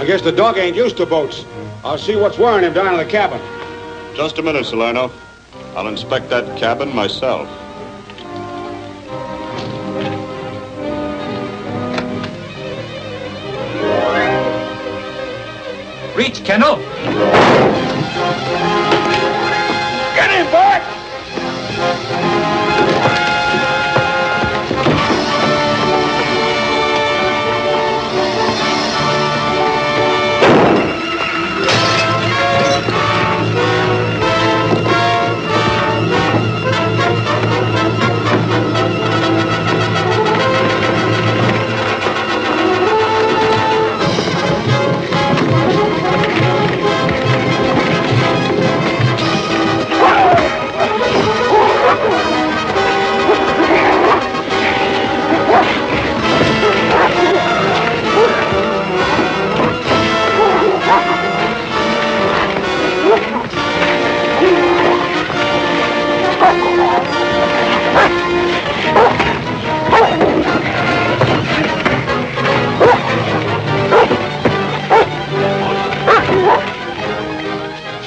I guess the dog ain't used to boats. I'll see what's wearing him down in the cabin. Just a minute, Salerno. I'll inspect that cabin myself. Reach, Kennel! Get him, boy!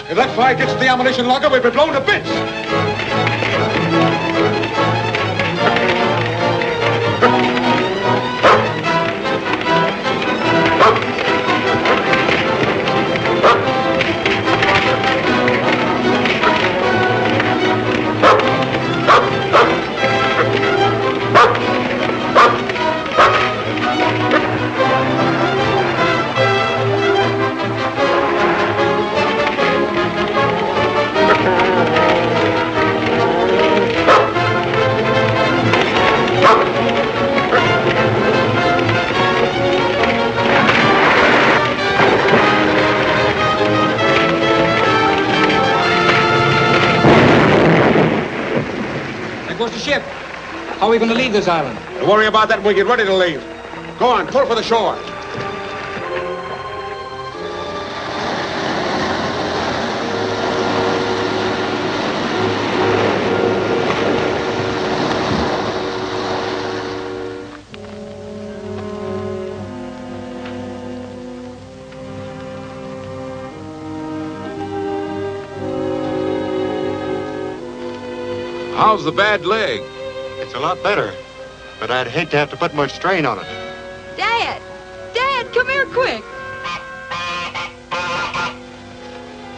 If that fire gets to the ammunition locker, we'll be blown to bits. How are we going to leave this island? Don't worry about that when we get ready to leave. Go on, pull for the shore. How's the bad leg? It's a lot better, but I'd hate to have to put much strain on it. Dad! Dad, come here quick!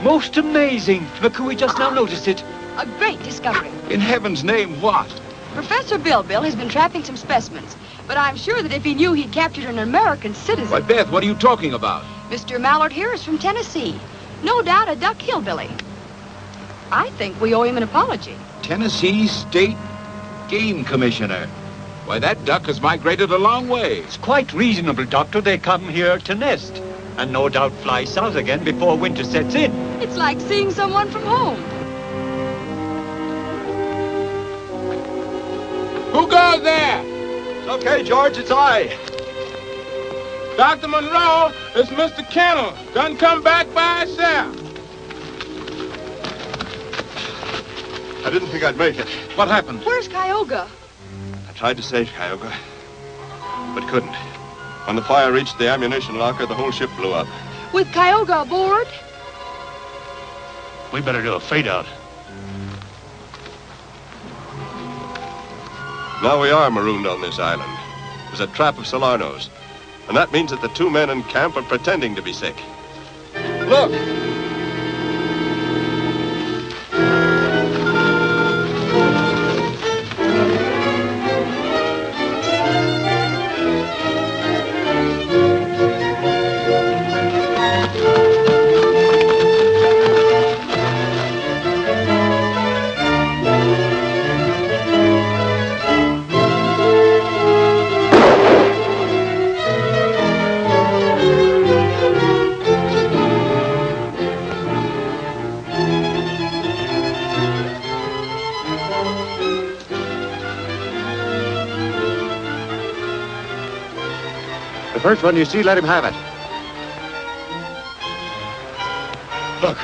Most amazing. McCooey just now noticed it. A great discovery. In heaven's name, what? Professor Bill has been trapping some specimens, but I'm sure that if he knew he'd captured an American citizen... Why, Beth, what are you talking about? Mr. Mallard here is from Tennessee. No doubt a duck hillbilly. I think we owe him an apology. Tennessee State Game Commissioner. Why, that duck has migrated a long way. It's quite reasonable, Doctor. They come here to nest, and no doubt fly south again before winter sets in. It's like seeing someone from home. Who goes there? It's okay, George, it's I. Dr. Monroe, it's Mr. Kennel. Done come back by himself. I didn't think I'd make it. What happened? Where's Kioga? I tried to save Kioga, but couldn't. When the fire reached the ammunition locker, the whole ship blew up. With Kioga aboard? We better do a fade out. Now we are marooned on this island. It was a trap of Salerno's. And that means that the two men in camp are pretending to be sick. Look! The first one you see, let him have it. Look.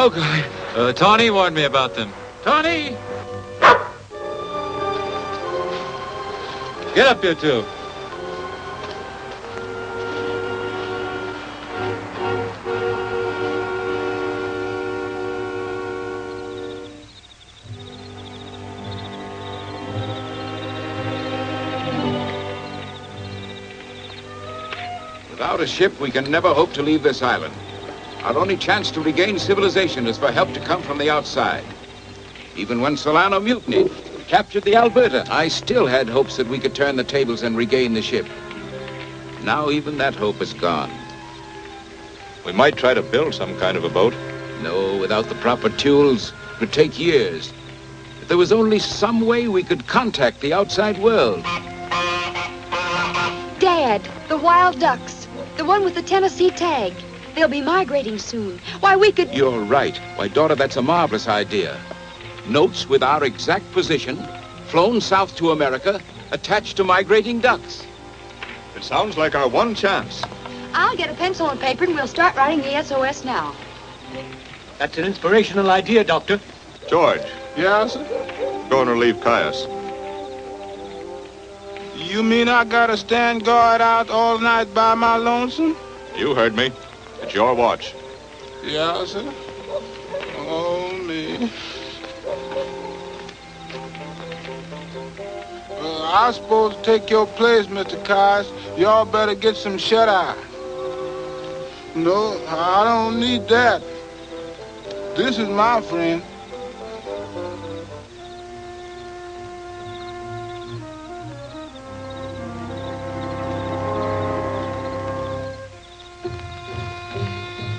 Oh, Tawny warned me about them. Tawny! Get up, you two. Without a ship, we can never hope to leave this island. Our only chance to regain civilization is for help to come from the outside. Even when Solano mutinied, captured the Alberta, I still had hopes that we could turn the tables and regain the ship. Now even that hope is gone. We might try to build some kind of a boat. No, without the proper tools, it would take years. If there was only some way we could contact the outside world. Dad, the wild ducks. The one with the Tennessee tag. They'll be migrating soon. Why, we could... You're right. Why, daughter, that's a marvelous idea. Notes with our exact position, flown south to America, attached to migrating ducks. It sounds like our one chance. I'll get a pencil and paper and we'll start writing the SOS now. That's an inspirational idea, Doctor. George, Yeah, sir? go and relieve Caius. You mean I gotta stand guard out all night by my lonesome? You heard me. It's your watch. Yeah, sir. Oh, me. I was supposed to take your place, Mr. Caius. Y'all better get some shut-eye. No, I don't need that. This is my friend.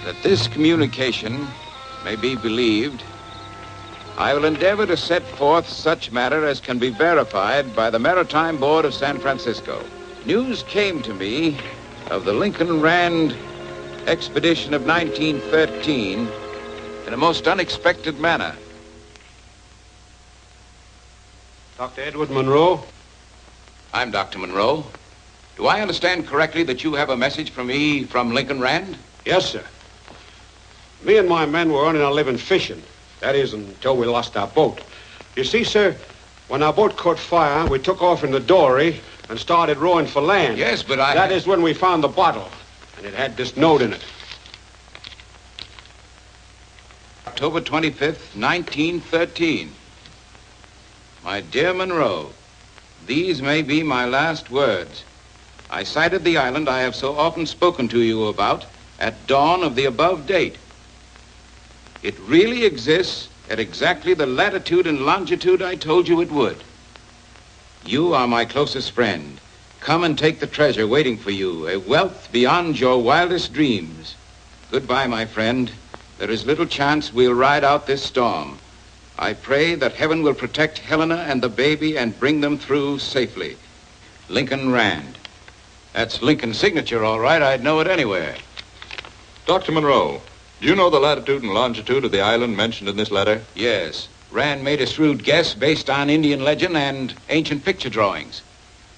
That this communication may be believed, I will endeavor to set forth such matter as can be verified by the Maritime Board of San Francisco. News came to me of the Lincoln Rand expedition of 1913 in a most unexpected manner. Dr. Edward Monroe? I'm Dr. Monroe. Do I understand correctly that you have a message for me from Lincoln Rand? Yes, sir. Me and my men were earning our living fishing. That is, until we lost our boat. You see, sir, when our boat caught fire, we took off in the dory and started rowing for land. Yes, but That is when we found the bottle, and it had this note in it. October 25th, 1913. My dear Monroe, these may be my last words. I sighted the island I have so often spoken to you about at dawn of the above date. It really exists at exactly the latitude and longitude I told you it would. You are my closest friend. Come and take the treasure waiting for you, a wealth beyond your wildest dreams. Goodbye, my friend. There is little chance we'll ride out this storm. I pray that heaven will protect Helena and the baby and bring them through safely. Lincoln Rand. That's Lincoln's signature, all right. I'd know it anywhere. Dr. Monroe, do you know the latitude and longitude of the island mentioned in this letter? Yes. Rand made a shrewd guess based on Indian legend and ancient picture drawings.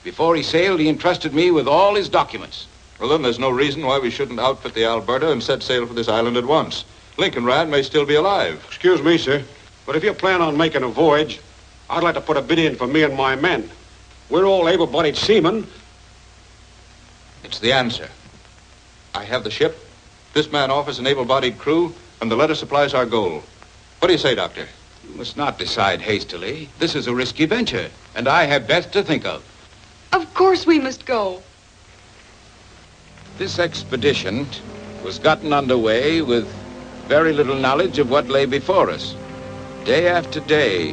Before he sailed, he entrusted me with all his documents. Well, then there's no reason why we shouldn't outfit the Alberta and set sail for this island at once. Lincoln Rand may still be alive. Excuse me, sir, but if you plan on making a voyage, I'd like to put a bid in for me and my men. We're all able-bodied seamen. It's the answer. I have the ship. This man offers an able-bodied crew, and the letter supplies our goal. What do you say, Doctor? You must not decide hastily. This is a risky venture, and I have best to think of. Of course we must go. This expedition was gotten underway with very little knowledge of what lay before us. Day after day,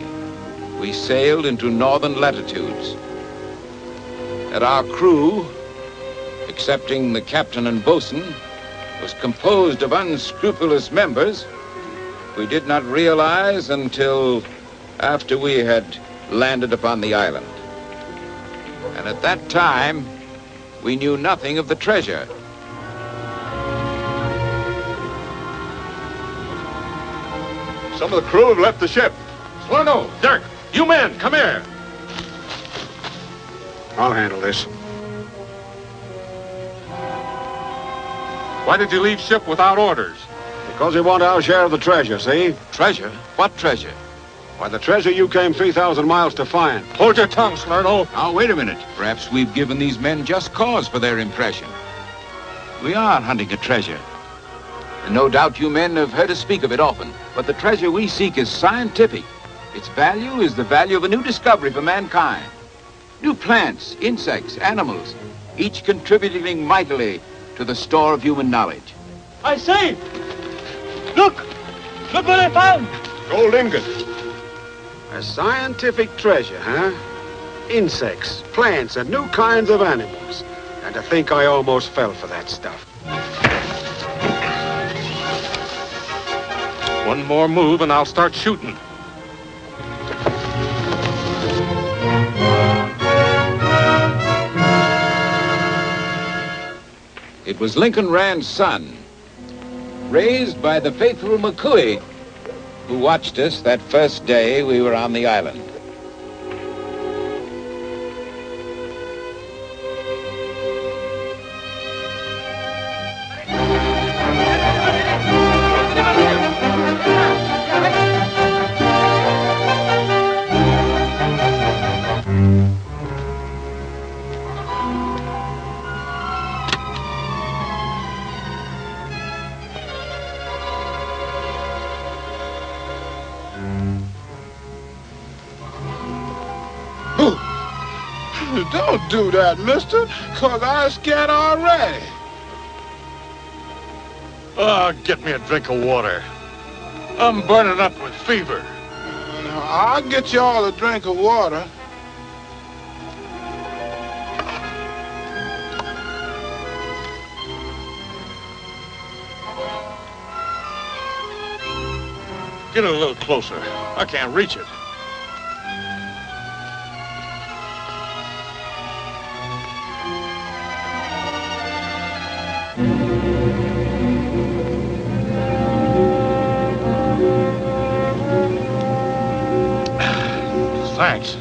we sailed into northern latitudes. And our crew, excepting the captain and bosun, was composed of unscrupulous members we did not realize until after we had landed upon the island. And at that time, we knew nothing of the treasure. Some of the crew have left the ship. Solano! Dirk, you men, come here. I'll handle this. Why did you leave ship without orders? The Because we want our share of the treasure, see? Treasure? What treasure? Why, the treasure you came 3,000 miles to find. Hold your tongue, Slurno. Now, wait a minute. Perhaps we've given these men just cause for their impression. We are hunting a treasure. And no doubt you men have heard us speak of it often. But the treasure we seek is scientific. Its value is the value of a new discovery for mankind. New plants, insects, animals, each contributing mightily to the store of human knowledge. I say! Look! Look what I found! Gold ingot. A scientific treasure, huh? Insects, plants, and new kinds of animals. And to think I almost fell for that stuff. One more move and I'll start shooting. It was Lincoln Rand's son, raised by the faithful McCooey, who watched us that first day we were on the island. Don't do that, mister, because I'm scared already. Get me a drink of water. I'm burning up with fever. Now, I'll get you all a drink of water. Get a little closer. I can't reach it. Thanks.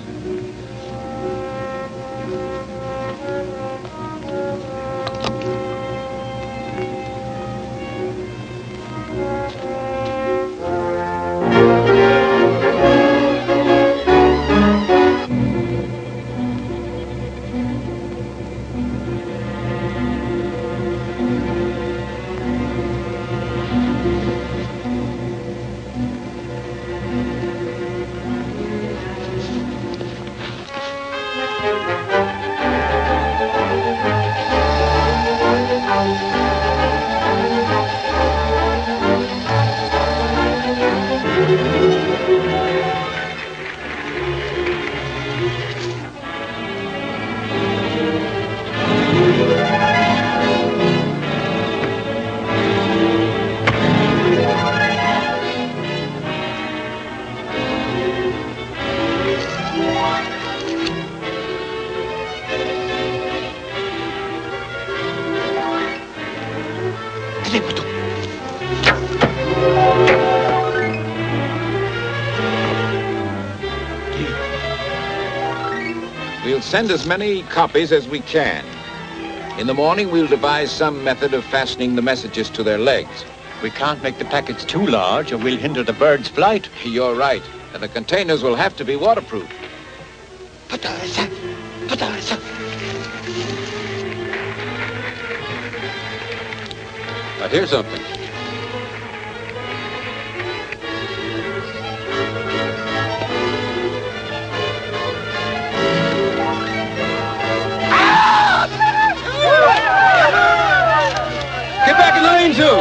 We'll send as many copies as we can. In the morning, we'll devise some method of fastening the messages to their legs. We can't make the packets too large or we'll hinder the bird's flight. You're right. And the containers will have to be waterproof. Now, here's something. Get back in the lane, too!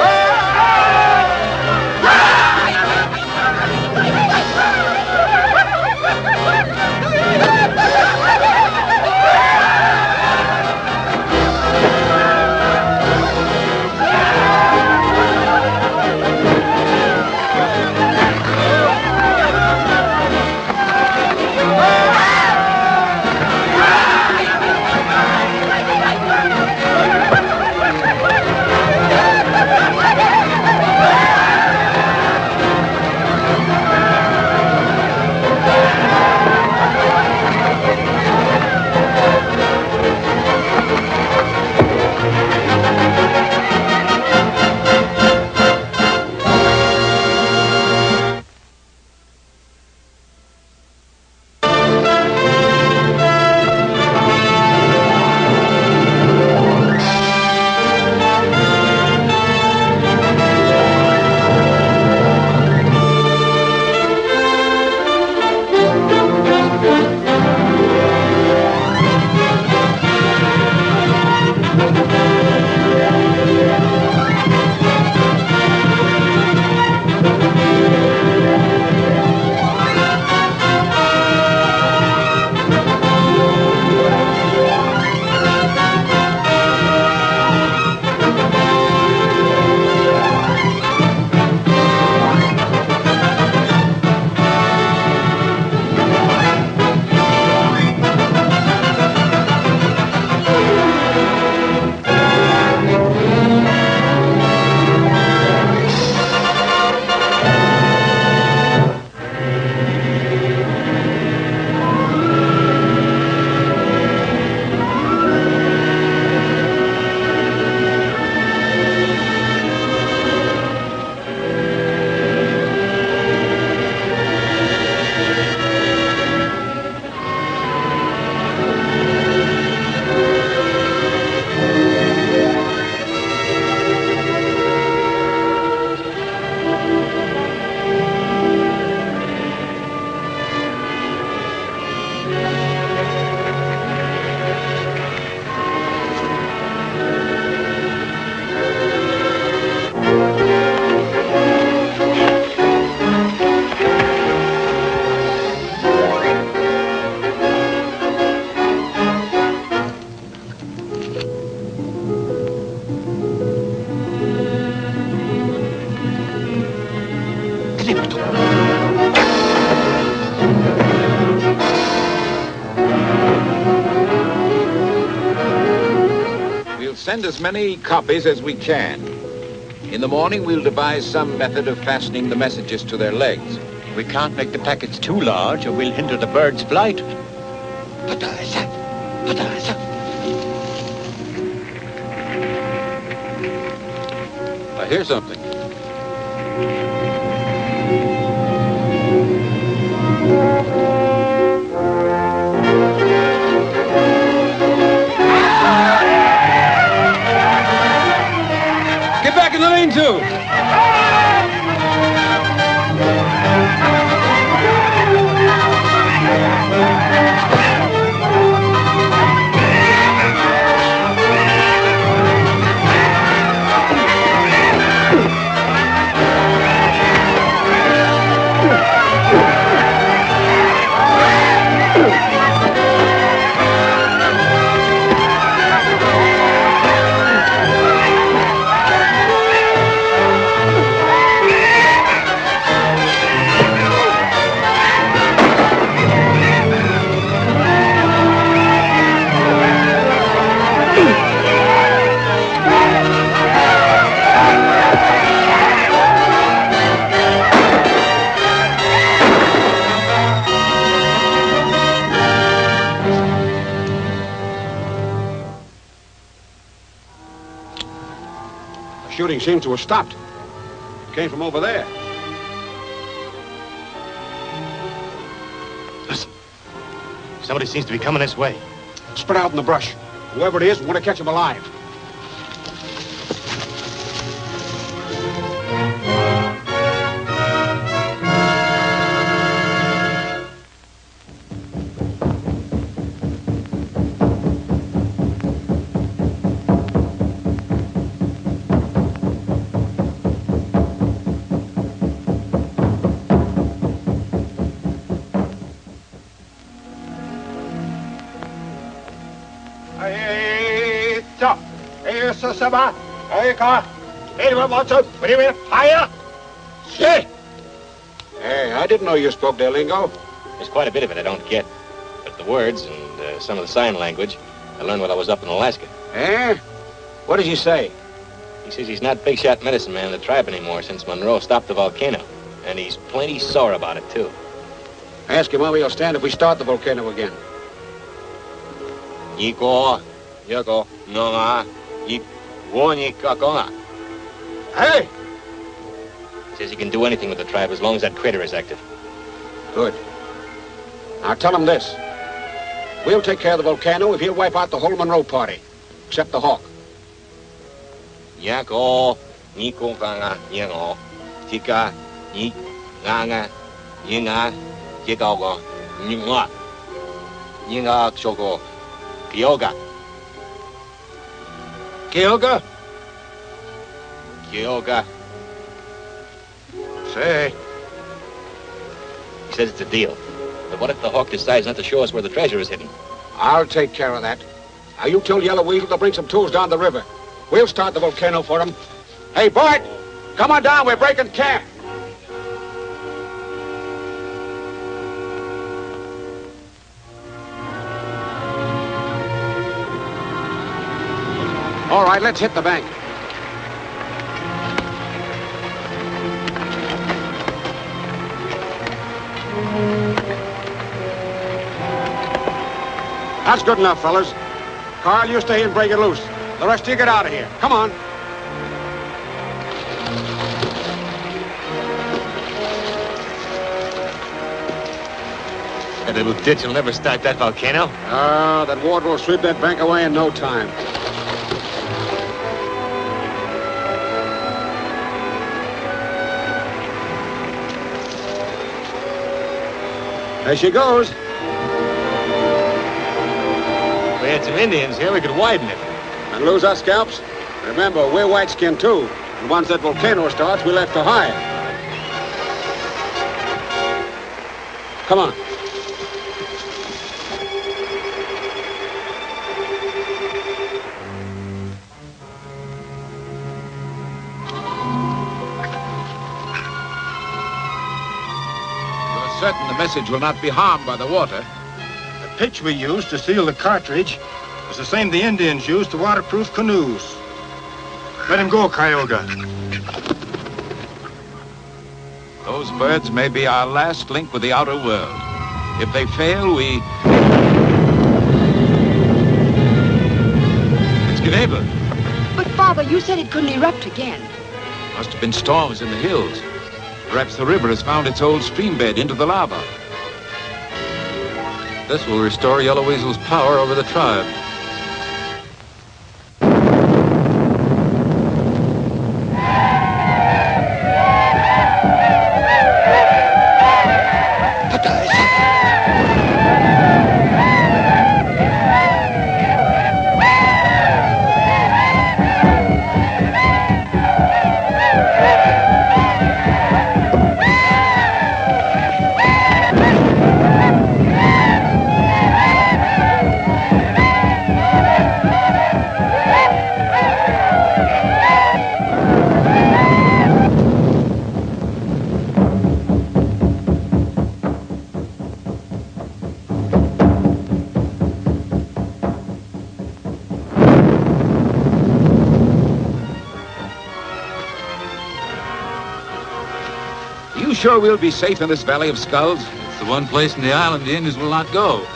Send as many copies as we can. In the morning, we'll devise some method of fastening the messages to their legs. We can't make the packets too large or we'll hinder the bird's flight. I hear something. Get back in the lane, too. Shooting seems to have stopped. Came from over there. Listen. Somebody seems to be coming this way. Spread out in the brush. Whoever it is, we want to catch him alive. Hey, I didn't know you spoke their lingo. There's quite a bit of it I don't get. But the words and some of the sign language, I learned while I was up in Alaska. Eh? What did you say? He says he's not big shot medicine man in the tribe anymore since Monroe stopped the volcano. And he's plenty sore about it, too. Ask him how he'll stand if we start the volcano again. Hey! He says he can do anything with the tribe as long as that crater is active. Good. Now tell him this. We'll take care of the volcano if he'll wipe out the whole Monroe party, except the Hawk. Yako, Niko Ganga, Yango, Tika, Ni, Ganga, Yinga, Yikago, Ningwa, Yinga Shoko, Kioga. Kioga? Kioga. Say. He says it's a deal. But what if the Hawk decides not to show us where the treasure is hidden? I'll take care of that. Now you tell Yellow Weasel to bring some tools down the river. We'll start the volcano for him. Hey, Bart! Come on down, we're breaking camp. All right, let's hit the bank. That's good enough, fellas. Carl, you stay and break it loose. The rest of you get out of here. Come on. That little ditch will never start that volcano. That water will sweep that bank away in no time. There she goes. If we had some Indians here, we could widen it. And lose our scalps? Remember, we're white-skinned, too. And once that volcano starts, we'll have to hide. Come on. You're certain the message will not be harmed by the water? The pitch we used to seal the cartridge It's the same the Indians use to waterproof canoes. Let him go, Kioga. Those birds may be our last link with the outer world. If they fail, we... It's Geneva. But, Father, you said it couldn't erupt again. Must have been storms in the hills. Perhaps the river has found its old stream bed into the lava. This will restore Yellow Weasel's power over the tribe. Sure we'll be safe in this Valley of Skulls? It's the one place in the island the Indians will not go.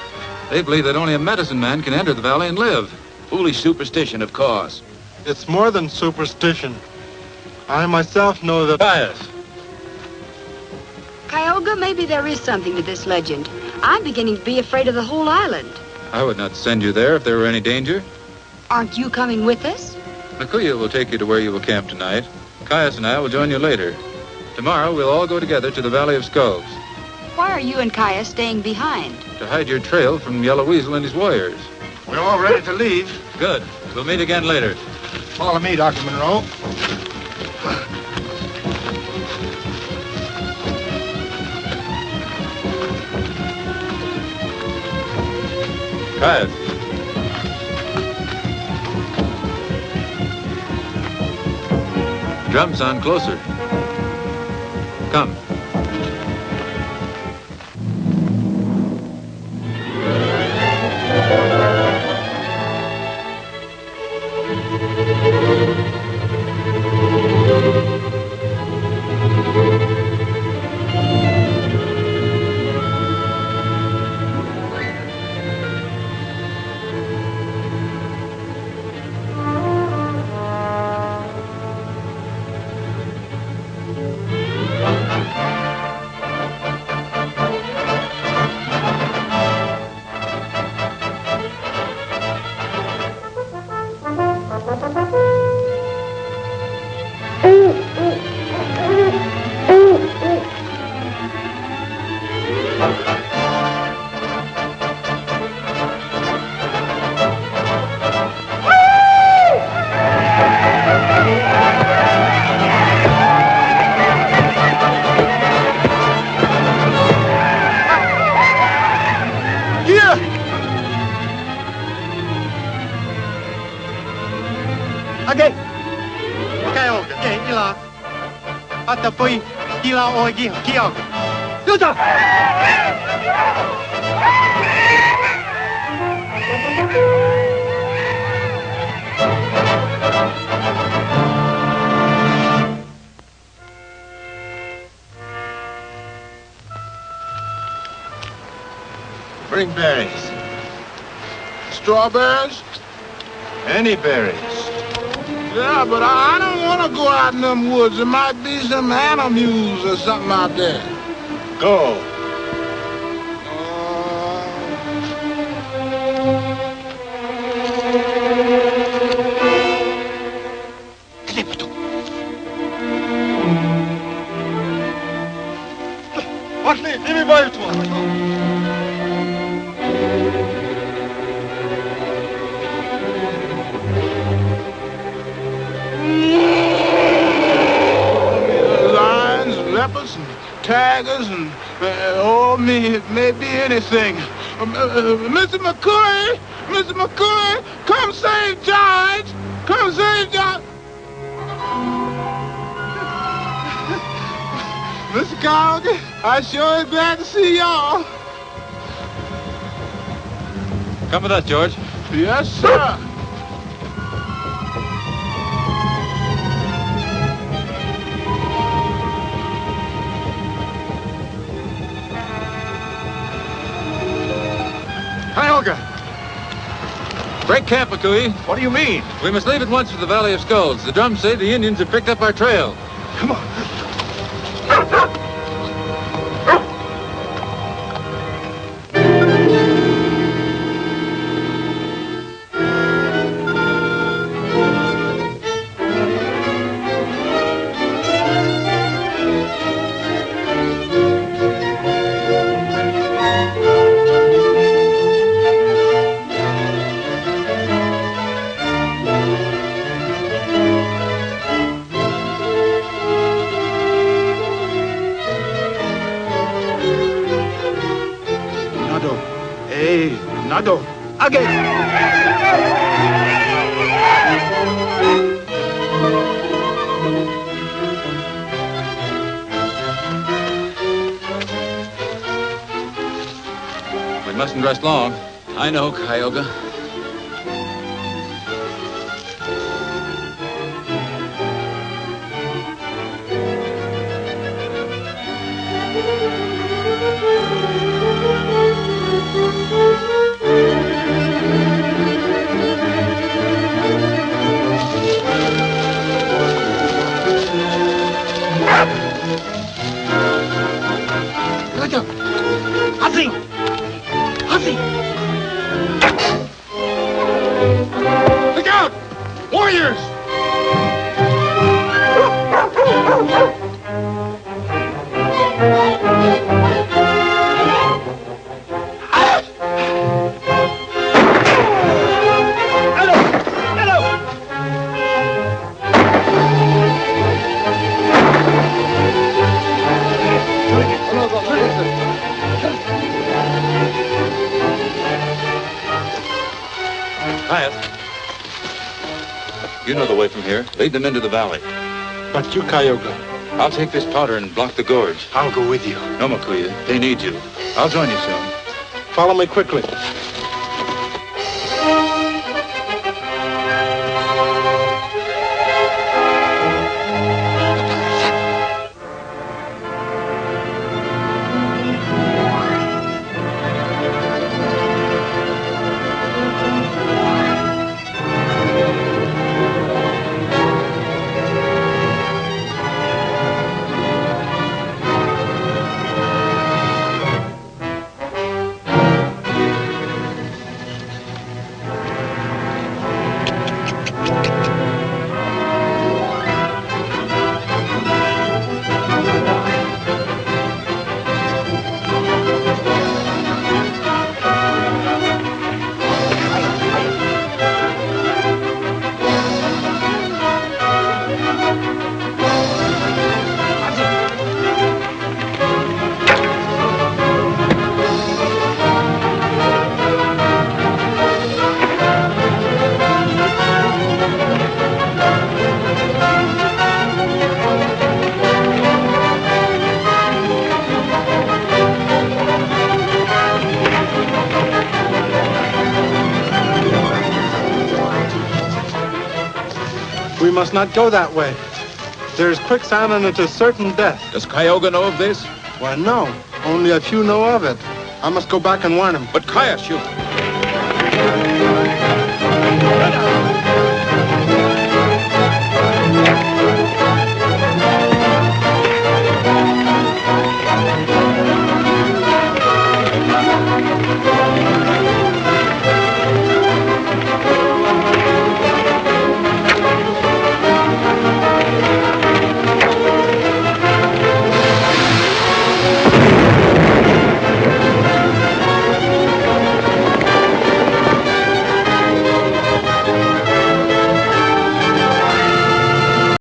They believe that only a medicine man can enter the valley and live. Foolish superstition, of course. It's more than superstition. I myself know the bias. Kioga, maybe there is something to this legend. I'm beginning to be afraid of the whole island. I would not send you there if there were any danger. Aren't you coming with us? Nakuya will take you to where you will camp tonight. Caius and I will join you later. Tomorrow, we'll all go together to the Valley of Skulls. Why are you and Caius staying behind? To hide your trail from Yellow Weasel and his warriors. We're all ready to leave. Good. We'll meet again later. Follow me, Dr. Monroe. Caius. The drums sound closer. Come. Kioga. Luta! Bring berries. Strawberries? Any berries. Yeah, but I don't want to go out in them woods. There might be some animals or something out there. Go. Пошли, перебивай его. Leopards and tigers and, it may be anything. Mr. McCoy, come save George! Come save George! Mr. Kioga, I sure is glad to see y'all. Come with us, George. Yes, sir. Kioga! Break camp, McCooey. What do you mean? We must leave at once for the Valley of Skulls. The drums say the Indians have picked up our trail. Come on. Nado. Again. We mustn't rest long. I know, Kioga. Look out! Warriors! You know the way from here. Lead them into the valley. But you, Kioga. I'll take this powder and block the gorge. I'll go with you. No, McCooey. They need you. I'll join you soon. Follow me quickly. We must not go that way. There's quicksand and it is certain death. Does Kioga know of this? Why, no. Only a few know of it. I must go back and warn him. But Caius, you...